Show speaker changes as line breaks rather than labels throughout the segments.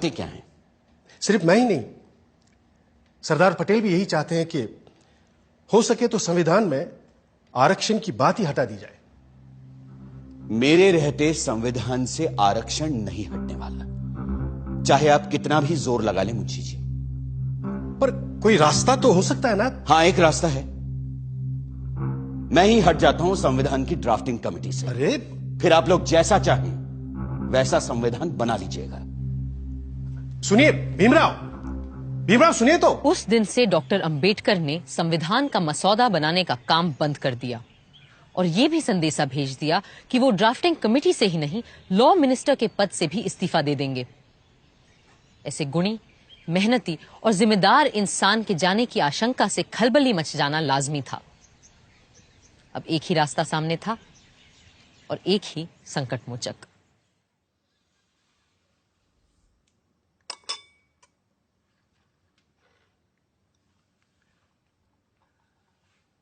चाहते क्या हैं?
सिर्फ मैं ही नहीं, सरदार पटेल भी यही चाहते हैं कि हो सके तो संविधान में आरक्षण की बात ही हटा दी जाए।
मेरे रहते संविधान से आरक्षण नहीं हटने वाला, चाहे आप कितना भी जोर लगा लें मुंशी जी।
पर कोई रास्ता तो हो सकता है ना?
हां, एक रास्ता है। मैं ही हट जाता हूं संविधान की ड्राफ्टिंग कमेटी से।
अरे
फिर आप लोग जैसा चाहें वैसा संविधान बना लीजिएगा।
सुनिए भीमराव, भीमराव सुनिए तो।
उस दिन से डॉक्टर अंबेडकर ने संविधान का मसौदा बनाने का काम बंद कर दिया और ये भी संदेशा भेज दिया कि वो ड्राफ्टिंग कमेटी से ही नहीं, लॉ मिनिस्टर के पद से भी इस्तीफा दे देंगे। ऐसे गुणी, मेहनती और जिम्मेदार इंसान के जाने की आशंका से खलबली मच जाना लाजमी था। अब एक ही रास्ता सामने था और एक ही संकटमोचक।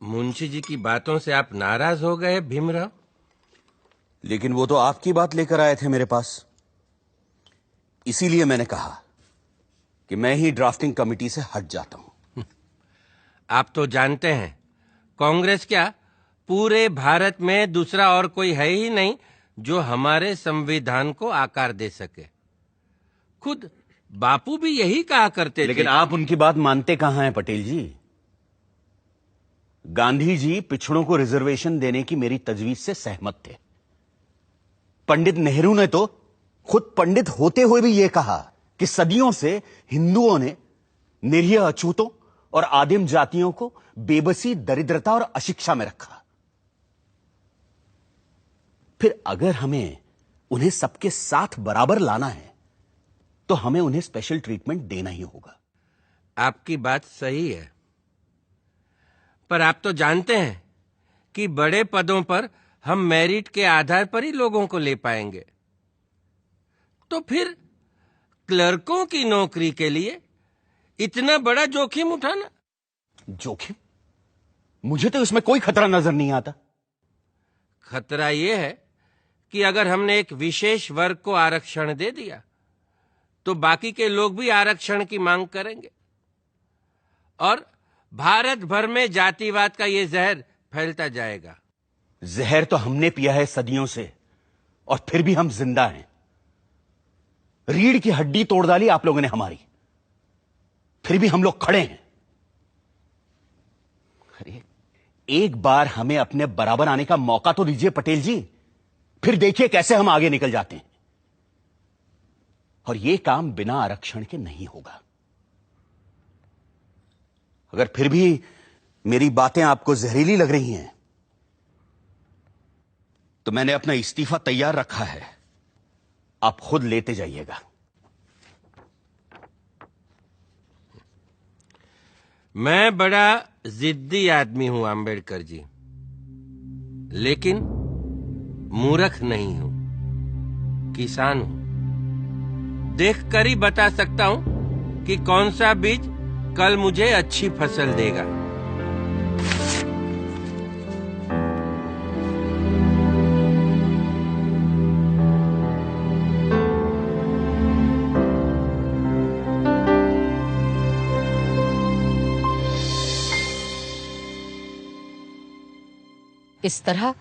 मुंशी जी की बातों से आप नाराज हो गए भीमराव?
लेकिन वो तो आपकी बात लेकर आए थे मेरे पास, इसीलिए मैंने कहा कि मैं ही ड्राफ्टिंग कमेटी से हट जाता हूं।
आप तो जानते हैं, कांग्रेस क्या, पूरे भारत में दूसरा और कोई है ही नहीं जो हमारे संविधान को आकार दे सके। खुद बापू भी यही कहा करते थे।
लेकिन आप उनकी बात मानते कहां हैं पटेल जी? गांधी जी पिछड़ों को रिजर्वेशन देने की मेरी तजवीज से सहमत थे। पंडित नेहरू ने तो खुद पंडित होते हुए भी यह कहा कि सदियों से हिंदुओं ने निरीह अछूतों और आदिम जातियों को बेबसी, दरिद्रता और अशिक्षा में रखा। फिर अगर हमें उन्हें सबके साथ बराबर लाना है तो हमें उन्हें स्पेशल ट्रीटमेंट देना ही होगा।
आपकी बात सही है, पर आप तो जानते हैं कि बड़े पदों पर हम मेरिट के आधार पर ही लोगों को ले पाएंगे। तो फिर क्लर्कों की नौकरी के लिए इतना बड़ा जोखिम उठाना?
जोखिम? मुझे तो इसमें कोई खतरा नजर नहीं आता।
खतरा यह है कि अगर हमने एक विशेष वर्ग को आरक्षण दे दिया तो बाकी के लोग भी आरक्षण की मांग करेंगे और भारत भर में जातिवाद का यह जहर फैलता जाएगा।
जहर तो हमने पिया है सदियों से और फिर भी हम जिंदा हैं। रीढ़ की हड्डी तोड़ डाली आप लोगों ने हमारी, फिर भी हम लोग खड़े हैं। अरे एक बार हमें अपने बराबर आने का मौका तो दीजिए पटेल जी, फिर देखिए कैसे हम आगे निकल जाते हैं। और यह काम बिना आरक्षण के नहीं होगा। अगर फिर भी मेरी बातें आपको जहरीली लग रही हैं तो मैंने अपना इस्तीफा तैयार रखा है, आप खुद लेते जाइएगा।
मैं बड़ा जिद्दी आदमी हूं अंबेडकर जी, लेकिन मूर्ख नहीं हूं, किसान हूं। देखकर ही बता सकता हूं कि कौन सा बीज कल मुझे अच्छी फसल देगा।
इस तरह